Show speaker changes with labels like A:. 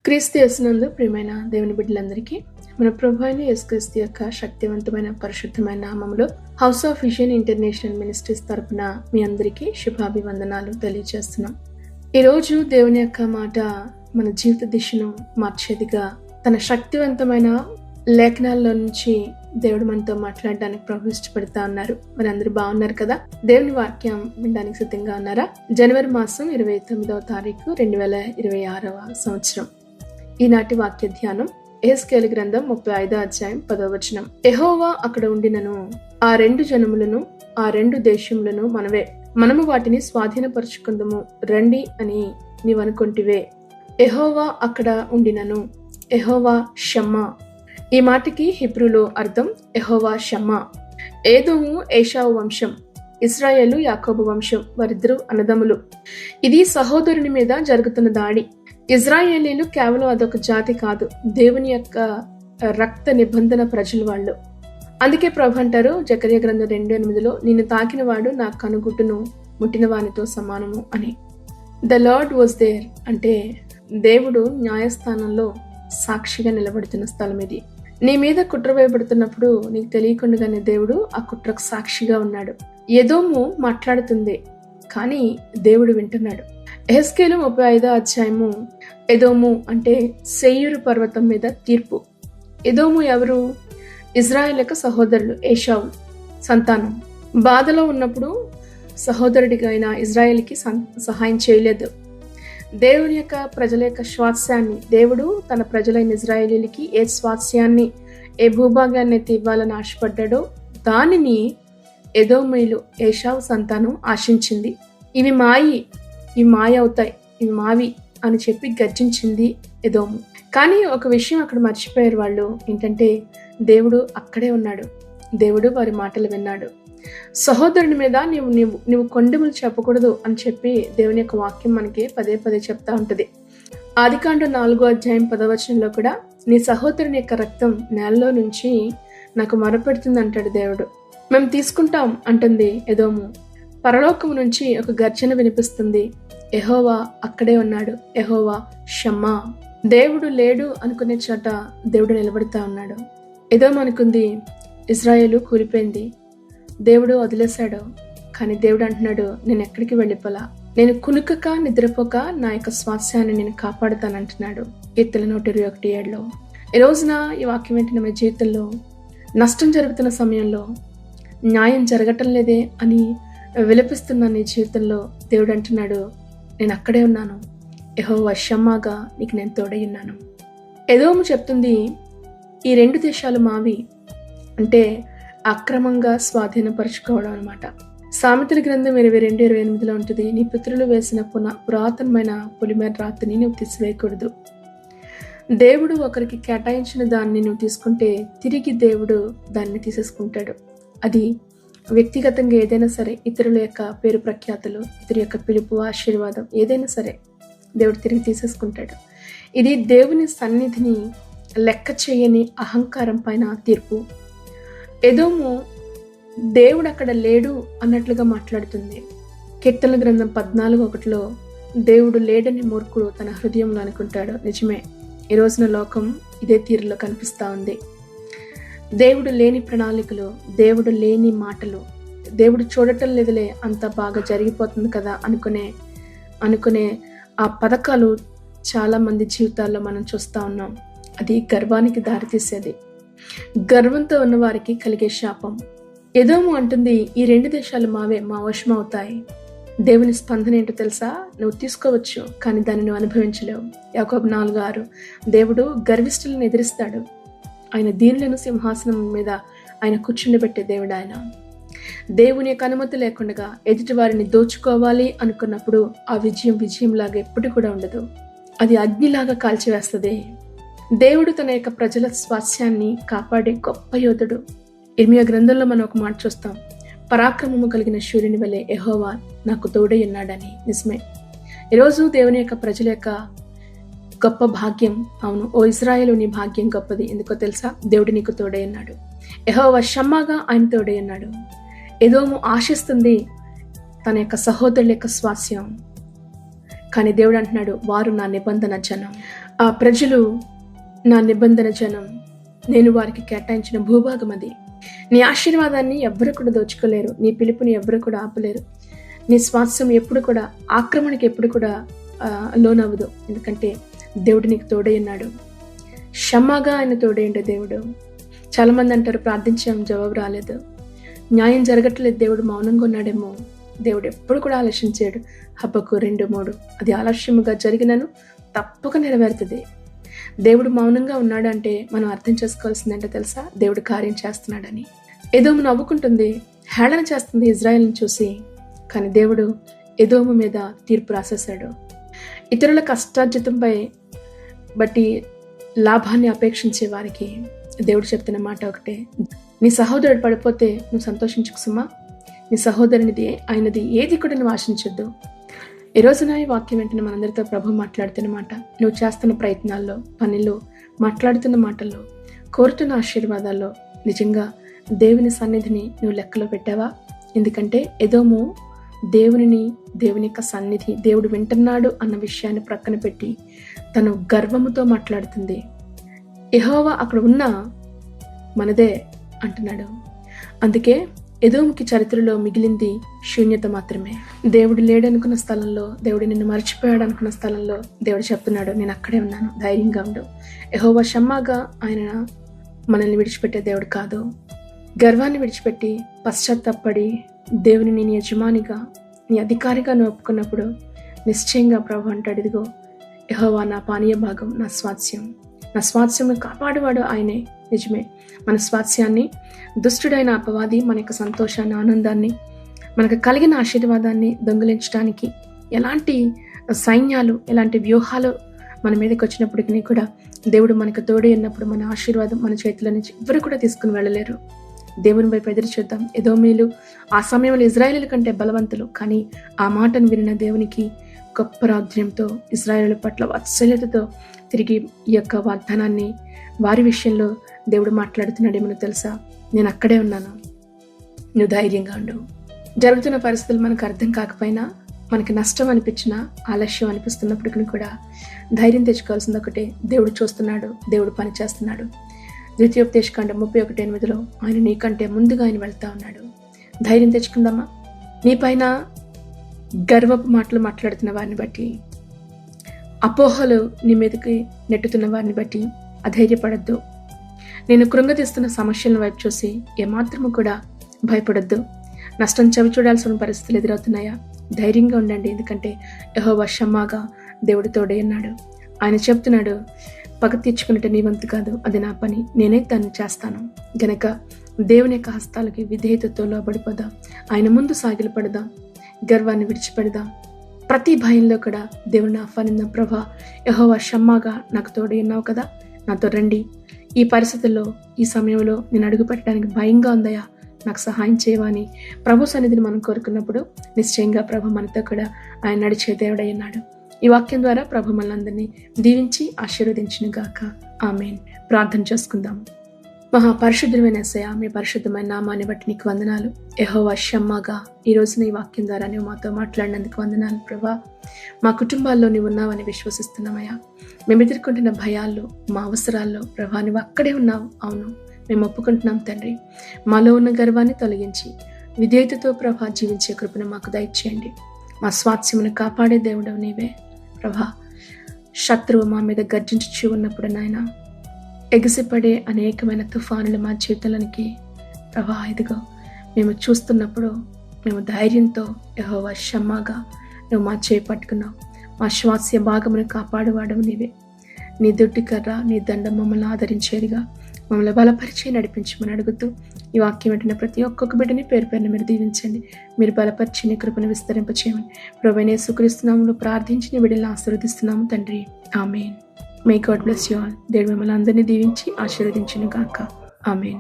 A: క్రీస్తు యేసునందు ప్రియమైన దేవుని బిడ్డలందరికీ మన ప్రభు అయిన యేసుక్రీస్తు యొక్క శక్తివంతమైన పరిశుద్ధమైన నామములో house of vision international ministries తరపున మీ అందరికీ శుభాభివందనాలు తెలియజేస్తున్నాం. ఈరోజు దేవుని యొక్క మాట మన జీవిత దిశను మార్చేదిగా తన శక్తివంతమైన లేఖనాల్లో నుంచి దేవుడు మనతో మాట్లాడడానికి ప్రభు ఇష్టపడతా ఉన్నారు. మరి అందరూ బాగున్నారు కదా? దేవుని వాక్యం వినడానికి సిద్ధంగా ఉన్నారా? జనవరి మాసం 29వ తారీఖు 2026వ సంవత్సరం. ఈనాటి వాక్య ధ్యానం యెహెజ్కేలు గ్రంథం 35వ అధ్యాయం 10వ వచనం. యెహోవా అక్కడ ఉండినను, ఆ రెండు జనములను ఆ రెండు దేశములను మనము వాటిని స్వాధీనపరుచుకుందుము రండి అని నీవనుకొంటివే. యెహోవా అక్కడ ఉండినను, యెహోవా షమ్మా. ఈ మాటకి హిబ్రూలో అర్థం యెహోవా షమ్మా. ఏదోము ఏశావు వంశం, ఇశ్రాయేలు యాకోబు వంశం, వారిద్దరూ అన్నదమ్ములు. ఇది సహోదరుని మీద జరుగుతున్న దాడి. ఇజ్రాయేలీలు కేవలం అదొక జాతి కాదు, దేవుని యొక్క రక్త నిబంధన ప్రజలు వాళ్ళు. అందుకే ప్రభు అంటారు జకర్యా గ్రంథం 2:8, నిన్ను తాకిన వాడు నా కనుగుట్టును ముట్టిన వానితో సమానము అని. ద లార్డ్ వాజ్ దేర్ అంటే దేవుడు న్యాయస్థానంలో సాక్షిగా నిలబడుతున్న స్థలం ఇది. నీ మీద కుట్ర వేయబడుతున్నప్పుడు నీకు తెలియకుండానే దేవుడు ఆ కుట్రకు సాక్షిగా ఉన్నాడు. ఎదోము మాట్లాడుతుంది కానీ దేవుడు వింటున్నాడు. యెహెజ్కేలు 35వ అధ్యాయము ఎదోము అంటే శేయీరు పర్వతం మీద తీర్పు. ఎదోము ఎవరు? ఇజ్రాయెల్ యొక్క సహోదరులు, ఏశావు సంతానం. బాధలో ఉన్నప్పుడు సహోదరుడిగా అయిన ఇజ్రాయెల్కి సహాయం చేయలేదు. దేవుని యొక్క ప్రజల యొక్క స్వాస్థ్యాన్ని, దేవుడు తన ప్రజలైన ఇజ్రాయేలీలకి ఏ స్వాస్థ్యాన్ని, ఏ భూభాగాన్ని అయితే ఇవ్వాలని ఆశపడ్డాడో దానిని ఎదోమీయులు, ఏశావు సంతానం ఆశించింది. ఇవి మాయ అవుతాయి, ఇవి మావి అని చెప్పి గర్జించింది ఎదోము. కానీ ఒక విషయం అక్కడ మర్చిపోయారు వాళ్ళు. ఏంటంటే దేవుడు అక్కడే ఉన్నాడు. దేవుడు వారి మాటలు విన్నాడు. సహోదరుని మీద నువ్వు కొండెములు చెప్పకూడదు అని చెప్పి దేవుని యొక్క వాక్యం మనకి పదే పదే చెప్తా ఉంటది. ఆదికాండం 4వ అధ్యాయం 10వ వచనంలో కూడా నీ సహోదరుని యొక్క రక్తం నేలలో నుంచి నాకు మొరపెడుతుంది అంటాడు దేవుడు. మేము తీసుకుంటాం అంటుంది ఎదోము. పరలోకం నుంచి ఒక గర్జన వినిపిస్తుంది. యెహోవా అక్కడే ఉన్నాడు, యెహోవా షమ్మా. దేవుడు లేడు అనుకునే చోట దేవుడు నిలబడతా ఉన్నాడు. ఎదోము అనుకుంది ఇజ్రాయేలు కూలిపోయింది, దేవుడు వదిలేశాడు. కానీ దేవుడు అంటున్నాడు, నేను ఎక్కడికి వెళ్ళిపోలా, నేను కునుకక నిద్రపోక నా యొక్క స్వాస్థ్యాన్ని నేను కాపాడుతానంటున్నాడు. కీర్తన 121:7. ఈ రోజున ఈ వాక్యం ఏంటంటే మన జీవితంలో నష్టం జరుగుతున్న సమయంలో న్యాయం జరగటం లేదే అని విలపిస్తున్న నీ జీవితంలో దేవుడు అంటున్నాడు, నేను అక్కడే ఉన్నాను, యెహోవా షమ్మాగా నీకు నేను తోడై ఉన్నాను. ఎదోము చెప్తుంది ఈ రెండు దేశాలు మావి అంటే అక్రమంగా స్వాధీనపరుచుకోవడం అనమాట. సామెతల గ్రంథం 22:28 ఉంటుంది, నీ పితరులు వేసిన పురాతనమైన పొలిమేర రాతిని నువ్వు తీసివేయకూడదు. దేవుడు ఒకరికి కేటాయించిన దాన్ని నువ్వు తీసుకుంటే తిరిగి దేవుడు దాన్ని తీసేసుకుంటాడు. అది వ్యక్తిగతంగా ఏదైనా సరే, ఇతరుల యొక్క పేరు ప్రఖ్యాతులు, ఇతరుల యొక్క పిలుపు, ఆశీర్వాదం ఏదైనా సరే దేవుడు తిరిగి తీసేసుకుంటాడు. ఇది దేవుని సన్నిధిని లెక్క చేయని అహంకారం పైన తీర్పు. ఎదోము దేవుడు అక్కడ లేడు అన్నట్లుగా మాట్లాడుతుంది. కీర్తనల గ్రంథం 14:1 దేవుడు లేడని మూర్ఖుడు తన హృదయంలో అనుకుంటాడు. నిజమే, ఈ రోజున లోకం ఇదే తీరులో కనిపిస్తూ ఉంది. దేవుడు లేని ప్రణాళికలు, దేవుడు లేని మాటలు, దేవుడు చూడటం లేదులే అంత బాగా జరిగిపోతుంది కదా అనుకునే ఆ పథకాలు చాలా మంది జీవితాల్లో మనం చూస్తూ ఉన్నాం. అది గర్వానికి దారితీసేది, గర్వంతో ఉన్న వారికి కలిగే శాపం. ఎదోము అంటుంది ఈ రెండు దేశాలు మావే, మా వశం అవుతాయి. దేవుని స్పందన ఏంటో తెలుసా? నువ్వు తీసుకోవచ్చు కానీ దాన్ని నువ్వు అనుభవించలేవు. యాకోబు 4:6 దేవుడు గర్విష్ఠులను ఎదిరిస్తాడు, ఆయన దీనులను సింహాసనం మీద ఆయన కూర్చుండబెట్టే దేవుడు. ఆయన దేవుని యొక్క అనుమతి లేకుండా ఎదుటి వారిని దోచుకోవాలి అనుకున్నప్పుడు ఆ విజయంలాగా ఎప్పుడు కూడా ఉండదు, అది అగ్నిలాగా కాల్చివేస్తుంది. దేవుడు తన యొక్క ప్రజల స్వాస్థ్యాన్ని కాపాడే గొప్ప యోధుడు. ఇర్మియా గ్రంథంలో మనం ఒక మాట చూస్తాం, పరాక్రమము కలిగిన శూరుని వలె యెహోవా నాకు తోడై ఉన్నాడని. నిజమే, ఈరోజు దేవుని యొక్క ప్రజల యొక్క గొప్ప భాగ్యం. అవును, ఓ ఇజ్రాయేలు నీ భాగ్యం గొప్పది. ఎందుకో తెలుసా? దేవుడు నీకు తోడై ఉన్నాడు. యెహోవా షమ్మాగా ఆయన తోడై ఉన్నాడు. ఎదోము ఆశిస్తుంది తన యొక్క సహోదరుల యొక్క స్వాస్థ్యం, కానీ దేవుడు అంటున్నాడు వారు నా నిబంధన జనం. ఆ ప్రజలు నా నిబంధన జనం, నేను వారికి కేటాయించిన భూభాగం అది. నీ ఆశీర్వాదాన్ని ఎవ్వరు కూడా దోచుకోలేరు, నీ పిలుపుని ఎవ్వరు కూడా ఆపలేరు. నీ స్వాస్థ్యం ఎప్పుడు కూడా ఆక్రమణకి ఎప్పుడు కూడా లోనవ్వదు. ఎందుకంటే దేవుడు నీకు తోడై ఉన్నాడు. క్షమాగా ఆయన తోడై ఉండే దేవుడు. చాలామంది అంటారు, ప్రార్థించాం జవాబు రాలేదు, న్యాయం జరగట్లేదు, దేవుడు మౌనంగా ఉన్నాడేమో. దేవుడు ఎప్పుడు కూడా ఆలస్యించాడు. హబక్కు 2:3, అది ఆలస్యముగా జరిగినను తప్పక నెరవేరుతుంది. దేవుడు మౌనంగా ఉన్నాడు అంటే మనం అర్థం చేసుకోవాల్సిందంటే తెలుసా, దేవుడు కార్యం చేస్తున్నాడని. ఎదోము నవ్వుకుంటుంది, హేళన చేస్తుంది ఇజ్రాయెల్ని చూసి. కానీ దేవుడు ఎదోము మీద తీర్పు రాసేశాడు. ఇతరుల కష్టార్జితంపై బట్టి లాభాన్ని అపేక్షించే వారికి దేవుడు చెప్తున్న మాట ఒకటే, నీ సహోదరుడు పడిపోతే నువ్వు సంతోషించుకు సుమా, నీ సహోదరునిది ఆయనది ఏది కూడా నువ్వు ఆశించొద్దు. ఈ రోజున ఈ వాక్యం వెంటనే మనందరితో ప్రభు మాట్లాడుతున్న మాట, నువ్వు చేస్తున్న ప్రయత్నాల్లో, పనిలో, మాట్లాడుతున్న మాటల్లో, కోరుతున్న ఆశీర్వాదాల్లో నిజంగా దేవుని సన్నిధిని నువ్వు లెక్కలో పెట్టావా? ఎందుకంటే ఎదోము దేవుని యొక్క సన్నిధి, దేవుడు వింటున్నాడు అన్న విషయాన్ని ప్రక్కన పెట్టి తను గర్వముతో మాట్లాడుతుంది. యెహోవా అక్కడ ఉన్నా మనదే అంటున్నాడు. అందుకే ఎదోముకి చరిత్రలో మిగిలింది శూన్యత మాత్రమే. దేవుడు లేడనుకున్న స్థలంలో, దేవుడు నిన్ను మర్చిపోయాడు అనుకున్న స్థలంలో దేవుడు చెప్తున్నాడు, నేను అక్కడే ఉన్నాను, ధైర్యంగా ఉండు. యెహోవా షమ్మాగా ఆయన మనల్ని విడిచిపెట్టే దేవుడు కాదు. గర్వాన్ని విడిచిపెట్టి పశ్చాత్తాపడి దేవుని నీ యజమానిగా, నీ అధికారిగా నువ్వు ఒప్పుకున్నప్పుడు నిశ్చయంగా ప్రభు అంటాడు, ఇదిగో యెహోవా నా పానీయ భాగం, నా స్వాస్థ్యం కాపాడువాడు ఆయనే. నిజమే, మన స్వాస్థ్యాన్ని దుష్టుడైన అపవాది మన యొక్క సంతోషాన్ని, ఆనందాన్ని, మనకు కలిగిన ఆశీర్వాదాన్ని దొంగిలించడానికి ఎలాంటి సైన్యాలు, ఎలాంటి వ్యూహాలు మన మీదకి వచ్చినప్పటికీ కూడా దేవుడు మనకు తోడే ఉన్నప్పుడు మన ఆశీర్వాదం మన చేతిలో నుంచి ఎవరు కూడా తీసుకుని వెళ్ళలేరు. దేవుని వైపు ఎదురు చూద్దాం. ఎదోమీలు ఆ సమయంలో ఇజ్రాయేలీల కంటే బలవంతులు, కానీ ఆ మాటను వినిన దేవునికి గొప్ప రాజ్యంతో, ఇజ్రాయేలు పట్ల వాత్సల్యతతో తిరిగి ఈ యొక్క వాగ్దానాన్ని వారి విషయంలో దేవుడు మాట్లాడుతున్నాడేమో తెలుసా, నేను అక్కడే ఉన్నాను, నువ్వు ధైర్యంగా ఉండు. జరుగుతున్న పరిస్థితులు మనకు అర్థం కాకపోయినా, మనకి నష్టం అనిపించినా, ఆలస్యం అనిపిస్తున్నప్పటికీ కూడా ధైర్యం తెచ్చుకోవాల్సింది ఒకటే, దేవుడు చూస్తున్నాడు, దేవుడు పని చేస్తున్నాడు. ద్వితీయోపదేశకాండం 31:8 ఆయన నీకంటే ముందుగా ఆయన వెళ్తా ఉన్నాడు. ధైర్యం తెచ్చుకుందామా? నీ పైన గర్వపు మాటలు మాట్లాడుతున్న వారిని బట్టి, అపోహలు నీ మీదకి నెట్టుతున్న వారిని బట్టి అధైర్యపడద్దు. నేను కృంగతీస్తున్న సమస్యలను వైపు చూసి ఏమాత్రము కూడా భయపడద్దు. నష్టం చవి చూడాల్సిన పరిస్థితులు ఎదురవుతున్నాయా? ధైర్యంగా ఉండండి. ఎందుకంటే యెహోవా షమ్మాగా దేవుడు తోడే ఉన్నాడు. ఆయన చెప్తున్నాడు, పగ తీర్చుకున్నట్టు నీ వంతు కాదు, అది నా పని, నేనే దాన్ని చేస్తాను. గనక దేవుని యొక్క హస్తాలకి విధేయతతో లోబడిపోదాం. ఆయన ముందు సాగిలపడదాం, గర్వాన్ని విడిచిపెడదాం. ప్రతి భయంలో కూడా దేవుని ఆహ్వానిందాం. ప్రభా, యెహోవా షమ్మాగా నాకు తోడే ఉన్నావు కదా, నాతో రండి. ఈ పరిస్థితుల్లో, ఈ సమయంలో నేను అడుగు పెట్టడానికి భయంగా ఉందయా, నాకు సహాయం చేయవని ప్రభు సన్నిధిని మనం కోరుకున్నప్పుడు నిశ్చయంగా ప్రభు మనతో కూడా ఆయన నడిచే దేవుడై ఉన్నాడు. ఈ వాక్యం ద్వారా ప్రభు మనందరినీ దీవించి ఆశీర్వదించును గాక. ఆమేన్. ప్రార్థన చేసుకుందాం. మహాపరిశుద్ధమైన యేసయ్య, మీ పరిశుద్ధమైన నామాన్ని బట్టి నీకు వందనాలు. యెహోవా షమ్మాగా ఈ రోజున ఈ వాక్యం ద్వారా నువ్వు మాతో మాట్లాడినందుకు వందనాలు ప్రభా. మా కుటుంబాల్లో నీవు ఉన్నావని విశ్వసిస్తున్నామయ్యా. మేము ఎదుర్కొంటున్న భయాల్లో, మా అవసరాల్లో ప్రభా నువ్వు అక్కడే ఉన్నావు. అవును, మేము ఒప్పుకుంటున్నాం తండ్రి. మాలో ఉన్న గర్వాన్ని తొలగించి విధేయతతో ప్రభా జీవించే కృపను మాకు దయచేయండి. మా స్వాస్థ్యమును కాపాడే దేవుడవు నీవే ప్రభా. శత్రువు మా మీద గర్జించుచూ ఉన్నప్పుడు నాయన, ఎగిసిపడే అనేకమైన తుఫానులు మా జీవితాలకి ప్రభా ఇదిగో మేము చూస్తున్నప్పుడు మేము ధైర్యంతో యెహోవా షమ్మాగా నువ్వు మా చేయి పట్టుకున్నావు. మా స్వాస్థ్య భాగమును కాపాడువాడవు నీవే. నీ దుడ్డి కర్ర, నీ దండం మమ్మల్ని ఆదరించేదిగా మమ్మల్ని బలపరిచి నడిపించమని అడుగుతూ ఈ వాక్యం వెంటనే ప్రతి ఒక్కొక్క బిడ్డని పేరు పేరున మీరు దీవించండి. మీరు బలపరిచి నీ కృపను విస్తరింపచేయమని ప్రభువైన యేసుక్రీస్తు నామములో ప్రార్థించి నీ బిడ్డలను ఆశీర్వదిస్తున్నాము తండ్రి. Amen. May God bless you all. దేవుడు మిమ్మల్ని అందరినీ దీవించి ఆశీర్వదించును గాక. ఆమేన్.